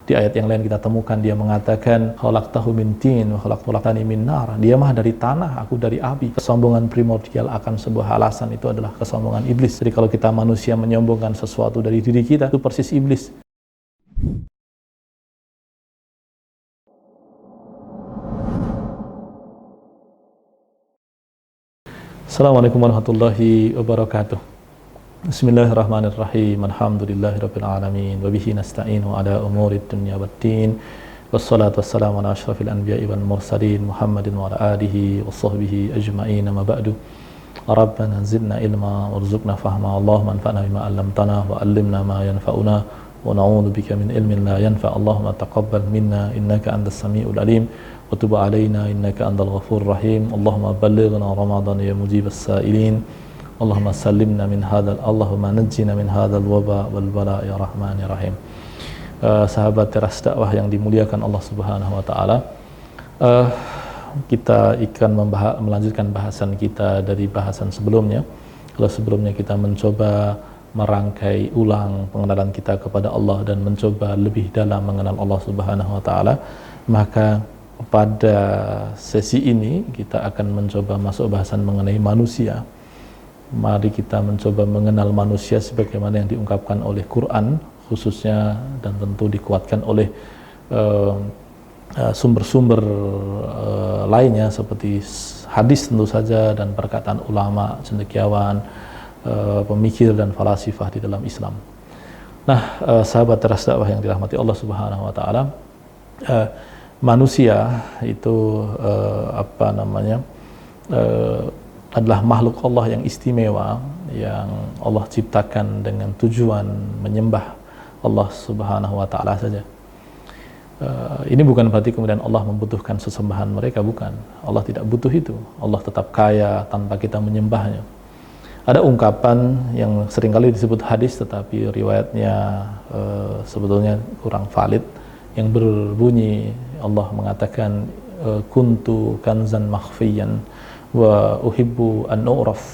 Di ayat yang lain kita temukan dia mengatakan khalaqtahu min tin wa khalaqtani min nar. Dia mah dari tanah, aku dari api. Kesombongan primordial akan sebuah alasan itu adalah kesombongan iblis. Jadi kalau kita manusia menyombongkan sesuatu dari diri kita, itu persis iblis. Assalamualaikum warahmatullahi wabarakatuh. Bismillahirrahmanirrahim. Alhamdulillahirabbil alamin wa bihi nasta'inu ala umurid dunya waddin. Wassalatu wassalamu ala asyrafil anbiya'i wal mursalin Muhammadin wa ala alihi wa sahbihi ajma'in. Ma ba'du. Rabbana zidna ilma warzuqna fahma. Allahumma anfa'na bima 'allamtana wa 'allimna ma yanfa'una wa na'udzu bika min ilmin la yanfa'. Allahumma taqabbal minna innaka antas samiul alim wa tub 'alaina innaka antal ghafurur rahim. Allahumma ballighna Ramadan ya mujibas sa'ilin. Allahumma sallimna min hadzal, Allahumma najjina min hadzal waba wal bala ya rahman ya rahim. Sahabat teras dakwah yang dimuliakan Allah Subhanahu wa taala, kita akan melanjutkan bahasan kita dari bahasan sebelumnya. Kalau sebelumnya kita mencoba merangkai ulang pengenalan kita kepada Allah dan mencoba lebih dalam mengenal Allah Subhanahu wa taala, maka pada sesi ini kita akan mencoba masuk bahasan mengenai manusia. Mari kita mencoba mengenal manusia sebagaimana yang diungkapkan oleh Quran khususnya, dan tentu dikuatkan oleh sumber-sumber lainnya seperti hadis tentu saja, dan perkataan ulama, cendekiawan, pemikir dan falasifah di dalam Islam. Nah, sahabat teras dakwah yang dirahmati Allah Subhanahu wa taala, manusia itu adalah makhluk Allah yang istimewa, yang Allah ciptakan dengan tujuan menyembah Allah Subhanahu wa taala saja. Ini bukan berarti kemudian Allah membutuhkan sesembahan mereka, bukan. Allah tidak butuh itu. Allah tetap kaya tanpa kita menyembahnya. Ada ungkapan yang seringkali disebut hadis tetapi riwayatnya sebetulnya kurang valid, yang berbunyi Allah mengatakan kuntu kanzan makhfiyan wa uhibbu an nu'raf.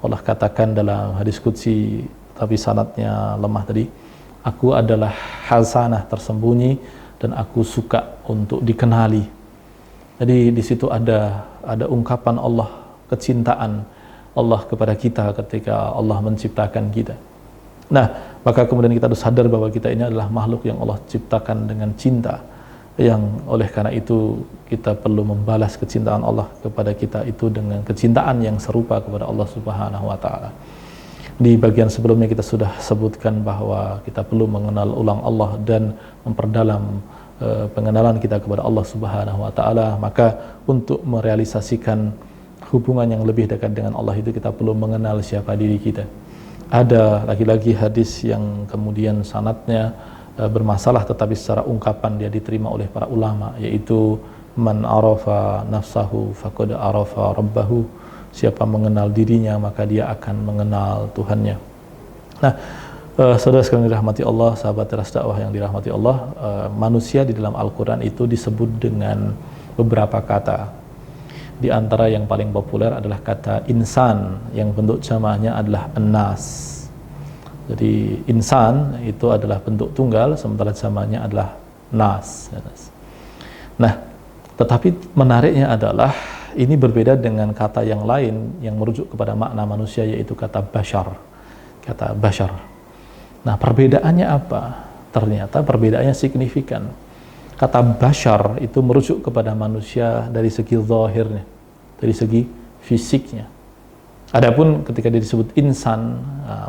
Allah katakan dalam hadis qudsi, tapi sanadnya lemah tadi, aku adalah hazanah tersembunyi dan aku suka untuk dikenali. Jadi di situ ada ungkapan Allah, kecintaan Allah kepada kita ketika Allah menciptakan kita. Nah, maka kemudian kita harus sadar bahwa kita ini adalah makhluk yang Allah ciptakan dengan cinta, yang oleh karena itu kita perlu membalas kecintaan Allah kepada kita itu dengan kecintaan yang serupa kepada Allah Subhanahu wa taala. Di bagian sebelumnya kita sudah sebutkan bahwa kita perlu mengenal ulang Allah dan memperdalam pengenalan kita kepada Allah Subhanahu wa taala. Maka untuk merealisasikan hubungan yang lebih dekat dengan Allah itu kita perlu mengenal siapa diri kita. Ada lagi-lagi hadis yang kemudian sanadnya bermasalah tetapi secara ungkapan dia diterima oleh para ulama, yaitu man arafa nafsahu faqad arafa rabbahu. Siapa mengenal dirinya maka dia akan mengenal Tuhannya. Nah, saudara sekalian dirahmati Allah, sahabat teras dakwah yang dirahmati Allah, manusia di dalam Al-Quran itu disebut dengan beberapa kata. Di antara yang paling populer adalah kata insan, yang bentuk jamaknya adalah an-nas. Jadi insan itu adalah bentuk tunggal, sementara jamaknya adalah nas. Nah, tetapi menariknya adalah ini berbeda dengan kata yang lain yang merujuk kepada makna manusia, yaitu kata bashar. Kata bashar. Nah, perbedaannya apa? Ternyata perbedaannya signifikan. Kata bashar itu merujuk kepada manusia dari segi zahirnya, dari segi fisiknya. Adapun ketika disebut insan,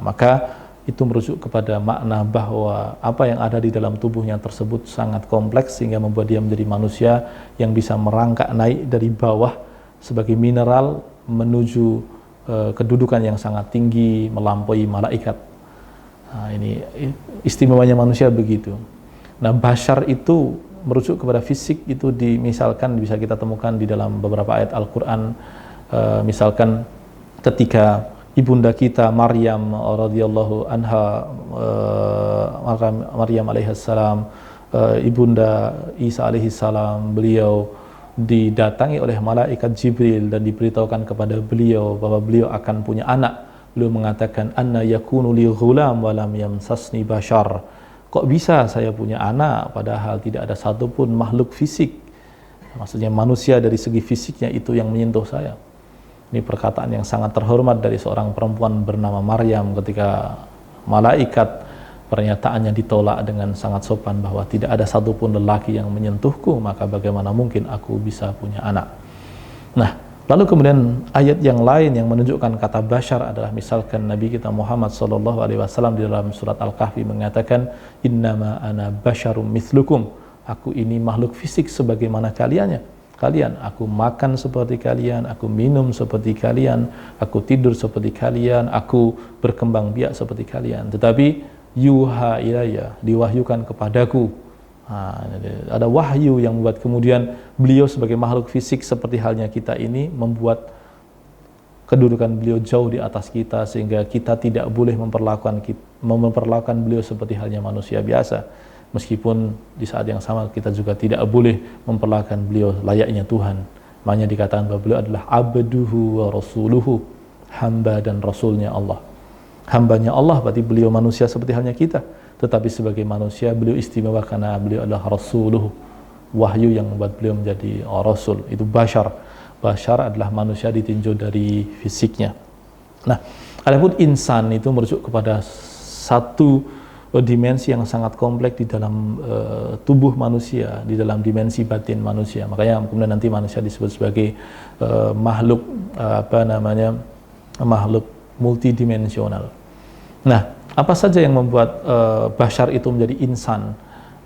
maka itu merujuk kepada makna bahwa apa yang ada di dalam tubuhnya tersebut sangat kompleks sehingga membuat dia menjadi manusia yang bisa merangkak naik dari bawah sebagai mineral menuju kedudukan yang sangat tinggi, melampaui malaikat. Nah, ini istimewanya manusia begitu. Nah, bashar itu merujuk kepada fisik, itu misalkan bisa kita temukan di dalam beberapa ayat Al-Quran. Misalkan ketika ibunda kita Maryam radhiyallahu anha, Maryam alaihissalam, ibunda Isa alaihissalam, beliau didatangi oleh malaikat Jibril dan diberitahukan kepada beliau bahwa beliau akan punya anak. Beliau mengatakan, anna yakunu li ghulam wa lam yamsasni bashar. kok bisa saya punya anak padahal tidak ada satupun makhluk fisik, maksudnya manusia dari segi fisiknya itu yang menyentuh saya. Ini perkataan yang sangat terhormat dari seorang perempuan bernama Maryam ketika malaikat pernyataannya ditolak dengan sangat sopan bahwa tidak ada satupun lelaki yang menyentuhku, maka bagaimana mungkin aku bisa punya anak. Nah, lalu kemudian ayat yang lain yang menunjukkan kata bashar adalah misalkan Nabi kita Muhammad SAW di dalam surat Al-Kahfi mengatakan, innama ana basyarum mithlukum, aku ini makhluk fisik sebagaimana kalian, aku makan seperti kalian, aku minum seperti kalian, aku tidur seperti kalian, aku berkembang biak seperti kalian, tetapi yuha ilayya, diwahyukan kepadaku. Ada wahyu yang membuat kemudian beliau sebagai makhluk fisik seperti halnya kita ini membuat kedudukan beliau jauh di atas kita, sehingga kita tidak boleh memperlakukan beliau seperti halnya manusia biasa, meskipun di saat yang sama kita juga tidak boleh memperlakukan beliau layaknya Tuhan. Makanya dikatakan bahwa beliau adalah abduhu wa rasuluhu, hamba dan rasulnya Allah. Hambanya Allah berarti beliau manusia seperti halnya kita, tetapi sebagai manusia beliau istimewa karena beliau adalah rasuluh, wahyu yang membuat beliau menjadi rasul. Itu bashar. Bashar adalah manusia ditinjau dari fisiknya. Nah, adapun insan itu merujuk kepada satu dimensi yang sangat kompleks di dalam tubuh manusia, di dalam dimensi batin manusia. Makanya kemudian nanti manusia disebut sebagai makhluk makhluk multidimensional. Nah, apa saja yang membuat bashar itu menjadi insan,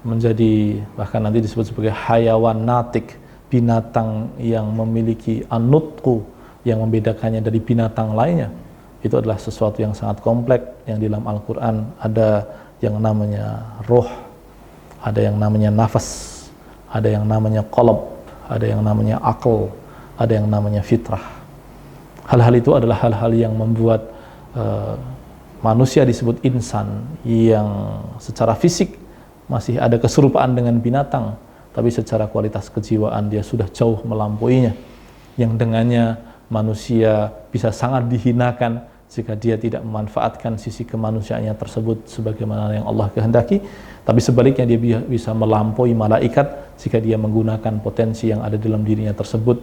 menjadi bahkan nanti disebut sebagai hayawan natik, binatang yang memiliki anutku yang membedakannya dari binatang lainnya. Itu adalah sesuatu yang sangat kompleks, yang di dalam Al-Quran ada yang namanya roh, ada yang namanya nafas, ada yang namanya qalb, ada yang namanya akal, ada yang namanya fitrah. Hal-hal itu adalah hal-hal yang membuat manusia disebut insan, yang secara fisik masih ada keserupaan dengan binatang, tapi secara kualitas kejiwaan dia sudah jauh melampauinya, yang dengannya manusia bisa sangat dihinakan jika dia tidak memanfaatkan sisi kemanusiaannya tersebut sebagaimana yang Allah kehendaki, tapi sebaliknya dia bisa melampaui malaikat jika dia menggunakan potensi yang ada dalam dirinya tersebut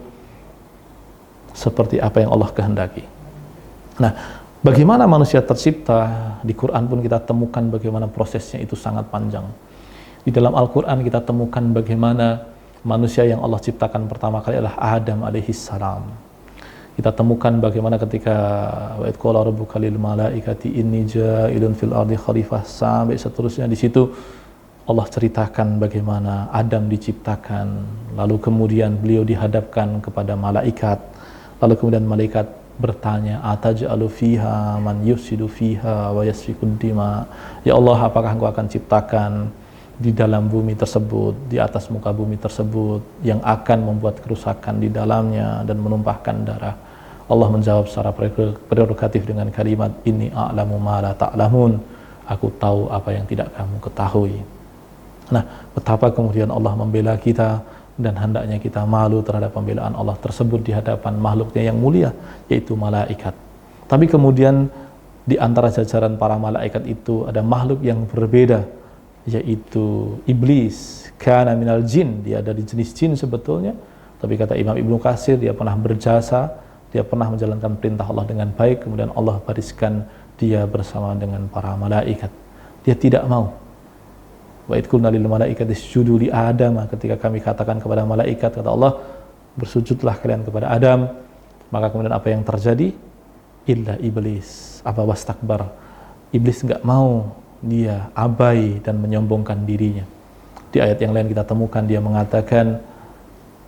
seperti apa yang Allah kehendaki. Nah, bagaimana manusia tercipta, di Quran pun kita temukan bagaimana prosesnya itu sangat panjang. Di dalam Al-Quran kita temukan bagaimana manusia yang Allah ciptakan pertama kali adalah Adam alaihissalam. Kita temukan bagaimana ketika wa idh qala rabbuka lil malaikati inni ja'ilun fil ardi khalifah, sampai seterusnya. Di situ Allah ceritakan bagaimana Adam diciptakan, lalu kemudian beliau dihadapkan kepada malaikat, lalu kemudian malaikat bertanya, ataj'alu fiha man yufsidu fiha wa yasfikud dima, ya Allah, apakah engkau akan ciptakan di dalam bumi tersebut, di atas muka bumi tersebut, yang akan membuat kerusakan di dalamnya dan menumpahkan darah? Allah menjawab secara prerogatif dengan kalimat, inni a'lamu ma la ta'lamun, aku tahu apa yang tidak kamu ketahui. Nah, betapa kemudian Allah membela kita, dan hendaknya kita malu terhadap pembelaan Allah tersebut di hadapan makhluknya yang mulia, yaitu malaikat. Tapi kemudian di antara jajaran para malaikat itu ada makhluk yang berbeda, yaitu iblis. Kana minal jin, dia dari jenis jin sebetulnya, tapi kata Imam Ibnu Katsir, dia pernah berjasa, dia pernah menjalankan perintah Allah dengan baik, kemudian Allah bariskan dia bersama dengan para malaikat. Dia tidak mau. Wa idh qulna lil malaikati isjudu li Adam, ketika kami katakan kepada malaikat, kata Allah, bersujudlah kalian kepada Adam, maka kemudian apa yang terjadi? Illa iblis aba wastakbar. Iblis enggak mau, dia abai dan menyombongkan dirinya. Di ayat yang lain kita temukan dia mengatakan,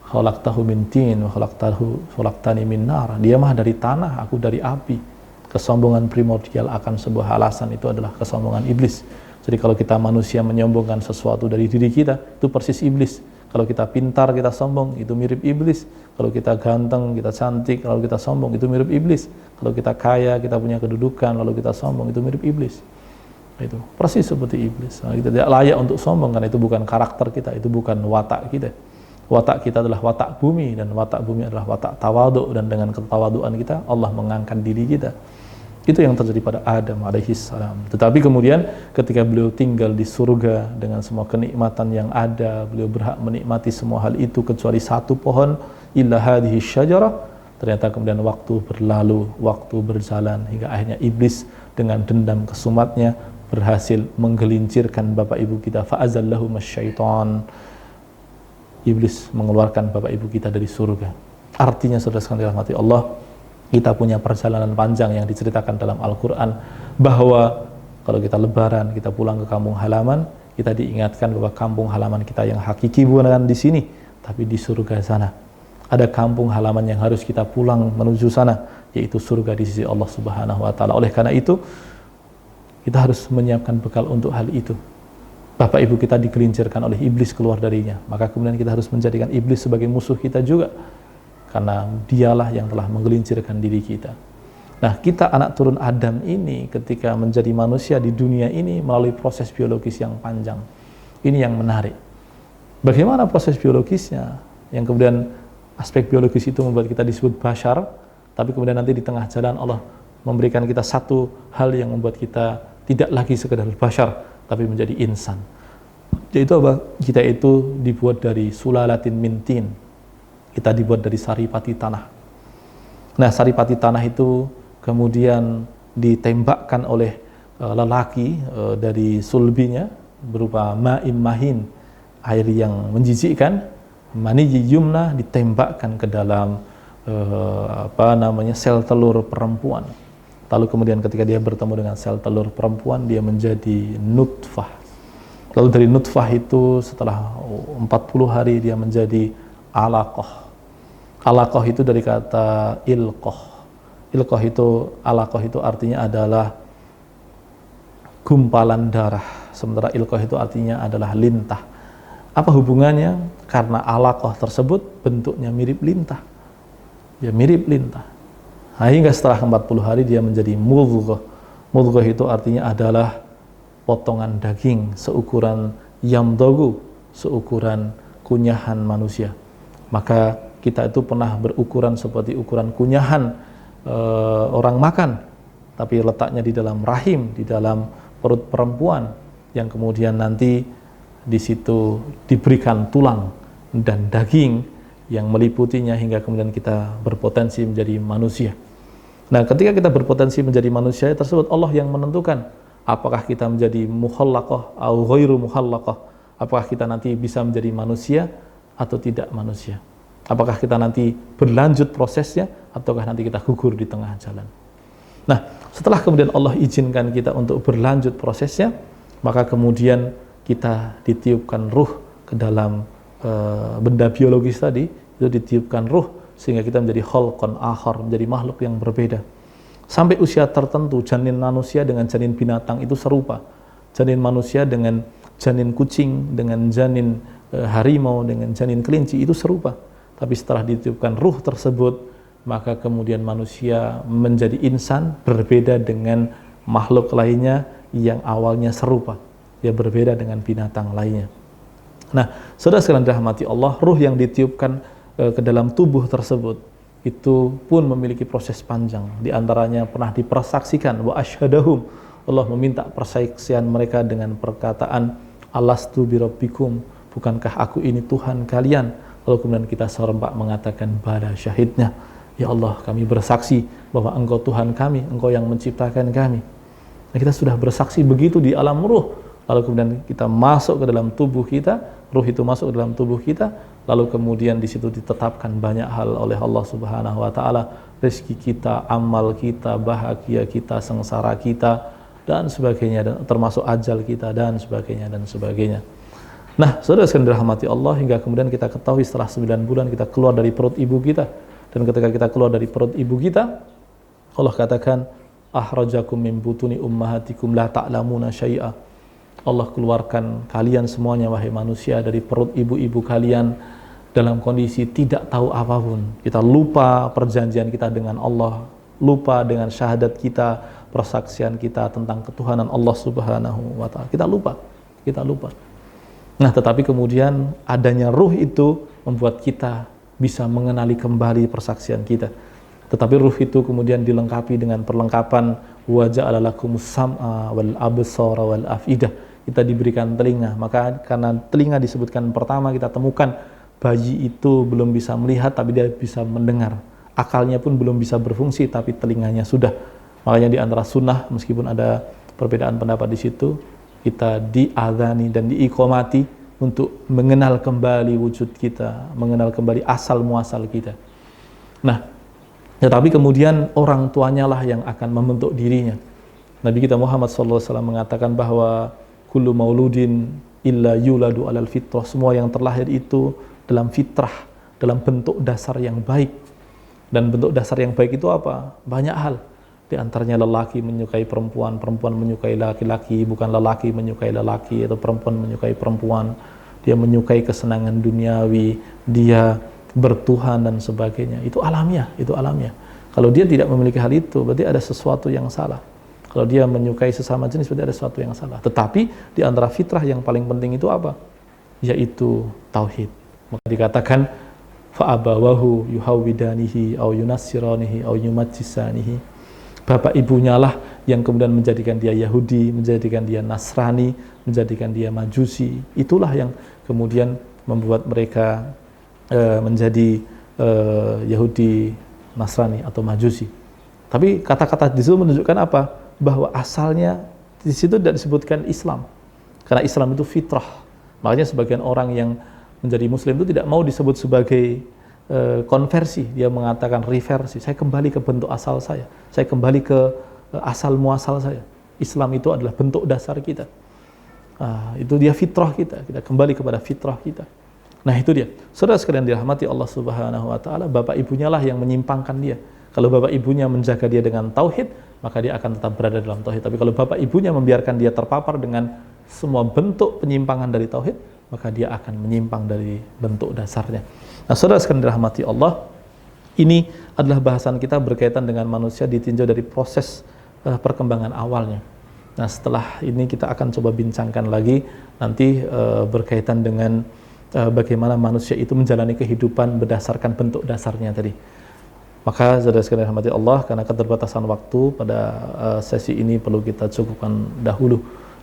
khalaqtahu min tin wa khalaqtani min nar. Dia mah dari tanah, aku dari api. Kesombongan primordial akan sebuah alasan itu adalah kesombongan iblis. Jadi kalau kita manusia menyombongkan sesuatu dari diri kita, itu persis iblis. Kalau kita pintar, kita sombong, itu mirip iblis. Kalau kita ganteng, kita cantik, lalu kita sombong, itu mirip iblis. Kalau kita kaya, kita punya kedudukan, lalu kita sombong, itu mirip iblis. Itu persis seperti iblis. Nah, kita tidak layak untuk sombong, karena itu bukan karakter kita, itu bukan watak kita. Watak kita adalah watak bumi, dan watak bumi adalah watak tawadhu, dan dengan ketawaduan kita Allah mengangkat diri kita. Itu yang terjadi pada Adam alaihissalam. Tetapi kemudian ketika beliau tinggal di surga dengan semua kenikmatan yang ada, beliau berhak menikmati semua hal itu kecuali satu pohon, illa hadhihi syajarah. Ternyata kemudian waktu berlalu, waktu berjalan, hingga akhirnya iblis dengan dendam kesumatnya berhasil menggelincirkan bapak ibu kita. Fa'azallahum asyaitan. Iblis mengeluarkan bapak ibu kita dari surga. Artinya, saudara sekalian dirahmati Allah, kita punya perjalanan panjang yang diceritakan dalam Al-Quran, bahwa kalau kita lebaran, kita pulang ke kampung halaman, kita diingatkan bahwa kampung halaman kita yang hakiki bukan di sini, tapi di surga sana. Ada kampung halaman yang harus kita pulang menuju sana, yaitu surga di sisi Allah Subhanahu wa Ta'ala. Oleh karena itu, kita harus menyiapkan bekal untuk hal itu. Bapak ibu kita digelincirkan oleh iblis keluar darinya, maka kemudian kita harus menjadikan iblis sebagai musuh kita juga, karena dialah yang telah menggelincirkan diri kita. Nah, kita anak turun Adam ini ketika menjadi manusia di dunia ini melalui proses biologis yang panjang. Ini yang menarik. Bagaimana proses biologisnya? Yang kemudian aspek biologis itu membuat kita disebut bashar, tapi kemudian nanti di tengah jalan Allah memberikan kita satu hal yang membuat kita tidak lagi sekedar bashar, tapi menjadi insan. Yaitu apa? Kita itu dibuat dari sulalatin min tin. Kita dibuat dari saripati tanah. Nah, saripati tanah itu kemudian ditembakkan oleh lelaki dari sulbinya berupa ma'im mahin, air yang menjijikkan. Maniyyi yumna ditembakkan ke dalam sel telur perempuan. Lalu kemudian ketika dia bertemu dengan sel telur perempuan, dia menjadi nutfah. Lalu dari nutfah itu setelah 40 hari dia menjadi alaqah. Alaqah itu dari kata ilqah. Alaqah itu artinya adalah gumpalan darah, sementara ilqah itu artinya adalah lintah. Apa hubungannya? Karena alaqah tersebut bentuknya mirip lintah. Ya, mirip lintah. Nah, hingga setelah 40 hari dia menjadi mudghah. Mudghah itu artinya adalah potongan daging seukuran yamdagu, seukuran kunyahan manusia. Maka kita itu pernah berukuran seperti ukuran kunyahan orang makan, tapi letaknya di dalam rahim, di dalam perut perempuan, yang kemudian nanti di situ diberikan tulang dan daging yang meliputinya hingga kemudian kita berpotensi menjadi manusia. Nah, ketika kita berpotensi menjadi manusia tersebut, Allah yang menentukan apakah kita menjadi mukhallaqah atau ghairu mukhallaqah, apakah kita nanti bisa menjadi manusia atau tidak manusia. Apakah kita nanti berlanjut prosesnya, ataukah nanti kita gugur di tengah jalan. Nah, setelah kemudian Allah izinkan kita untuk berlanjut prosesnya, maka kemudian kita ditiupkan ruh ke dalam benda biologis tadi, itu ditiupkan ruh, sehingga kita menjadi khalqan akhar, menjadi makhluk yang berbeda. Sampai usia tertentu, janin manusia dengan janin binatang itu serupa. Janin manusia dengan janin kucing, dengan janin harimau, dengan janin kelinci itu serupa. Tapi setelah ditiupkan ruh tersebut, maka kemudian manusia menjadi insan, berbeda dengan makhluk lainnya yang awalnya serupa. Dia berbeda dengan binatang lainnya. Nah, saudara sekalian dirahmati Allah, ruh yang ditiupkan ke dalam tubuh tersebut itu pun memiliki proses panjang. Di antaranya pernah dipersaksikan, wa asyhadahum, Allah meminta persaksian mereka dengan perkataan alastu birabbikum, bukankah aku ini Tuhan kalian? Lalu kemudian kita serempak mengatakan bala syahidna, ya Allah, kami bersaksi bahwa Engkau Tuhan kami, Engkau yang menciptakan kami. Nah, kita sudah bersaksi begitu di alam ruh. Lalu kemudian kita masuk ke dalam tubuh kita, ruh itu masuk ke dalam tubuh kita, lalu kemudian di situ ditetapkan banyak hal oleh Allah Subhanahu wa Ta'ala, rezeki kita, amal kita, bahagia kita, sengsara kita, dan sebagainya, dan termasuk ajal kita, dan sebagainya, dan sebagainya. Nah, saudara sekalian dirahmati Allah, hingga kemudian kita ketahui setelah 9 bulan kita keluar dari perut ibu kita, dan ketika kita keluar dari perut ibu kita, Allah katakan, ahrajakum min butuni ummahatikum la ta'lamuna syai'a. Allah keluarkan kalian semuanya, wahai manusia, dari perut ibu-ibu kalian dalam kondisi tidak tahu apapun. Kita lupa perjanjian kita dengan Allah, lupa dengan syahadat kita, persaksian kita tentang ketuhanan Allah Subhanahu wa Ta'ala. Kita lupa. Nah, tetapi kemudian adanya ruh itu membuat kita bisa mengenali kembali persaksian kita. Tetapi ruh itu kemudian dilengkapi dengan perlengkapan wa ja'ala lakumus sam'a wal absara wal afidah. Kita diberikan telinga, maka karena telinga disebutkan pertama, kita temukan bayi itu belum bisa melihat tapi dia bisa mendengar. Akalnya pun belum bisa berfungsi tapi telinganya sudah. Makanya di antara sunnah, meskipun ada perbedaan pendapat di situ, kita diadzani dan diiqomati untuk mengenal kembali wujud kita, mengenal kembali asal muasal kita. Nah, tetapi kemudian orang tuanya lah yang akan membentuk dirinya. Nabi kita Muhammad SAW mengatakan bahwa kullu mauludin illa yuladu alal fitrah, semua yang terlahir itu dalam fitrah, dalam bentuk dasar yang baik. Dan bentuk dasar yang baik itu apa? Banyak hal. Di antaranya lelaki menyukai perempuan, perempuan menyukai laki-laki, bukan lelaki menyukai lelaki atau perempuan menyukai perempuan. Dia menyukai kesenangan duniawi, dia bertuhan dan sebagainya. Itu alamiah, itu alamiah. Kalau dia tidak memiliki hal itu, berarti ada sesuatu yang salah. Kalau dia menyukai sesama jenis, berarti ada sesuatu yang salah. Tetapi di antara fitrah yang paling penting itu apa? Yaitu tauhid. Maka dikatakan fa'abawahu yuhawwidanihi au yunassiranihi au yumajjisanihi. Bapak ibunya lah yang kemudian menjadikan dia Yahudi, menjadikan dia Nasrani, menjadikan dia Majusi. Itulah yang kemudian membuat mereka menjadi Yahudi, Nasrani atau Majusi. Tapi kata-kata di situ menunjukkan apa? Bahwa asalnya di situ tidak disebutkan Islam. Karena Islam itu fitrah. Makanya sebagian orang yang menjadi Muslim itu tidak mau disebut sebagai konversi. Dia mengatakan reversi. Saya kembali ke bentuk asal saya kembali ke asal muasal saya. Islam itu adalah bentuk dasar kita. Itu dia fitrah kita kembali kepada fitrah kita. Nah itu dia. Saudara sekalian dirahmati Allah Subhanahu wa taala, bapak ibunya lah yang menyimpangkan dia. Kalau bapak ibunya menjaga dia dengan tauhid, maka dia akan tetap berada dalam tauhid. Tapi kalau bapak ibunya membiarkan dia terpapar dengan semua bentuk penyimpangan dari tauhid, maka dia akan menyimpang dari bentuk dasarnya. Nah, saudara sekalian dirahmati Allah, ini adalah bahasan kita berkaitan dengan manusia ditinjau dari proses perkembangan awalnya. Nah, setelah ini kita akan coba bincangkan lagi nanti berkaitan dengan bagaimana manusia itu menjalani kehidupan berdasarkan bentuk dasarnya tadi. Maka saudara sekalian dirahmati Allah, karena keterbatasan waktu pada sesi ini perlu kita cukupkan dahulu.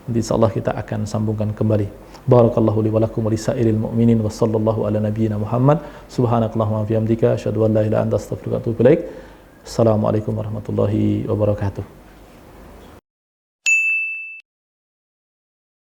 Nanti insyaallah kita akan sambungkan kembali. Barakallahu li wa lakum wa lisairil mu'minin wa sallallahu ala nabiyyina Muhammad. Subhanakallahumma wa bihamdika asyhadu an la ilaha illa anta astaghfiruka wa atubu ilaik. Assalamualaikum warahmatullahi wabarakatuh.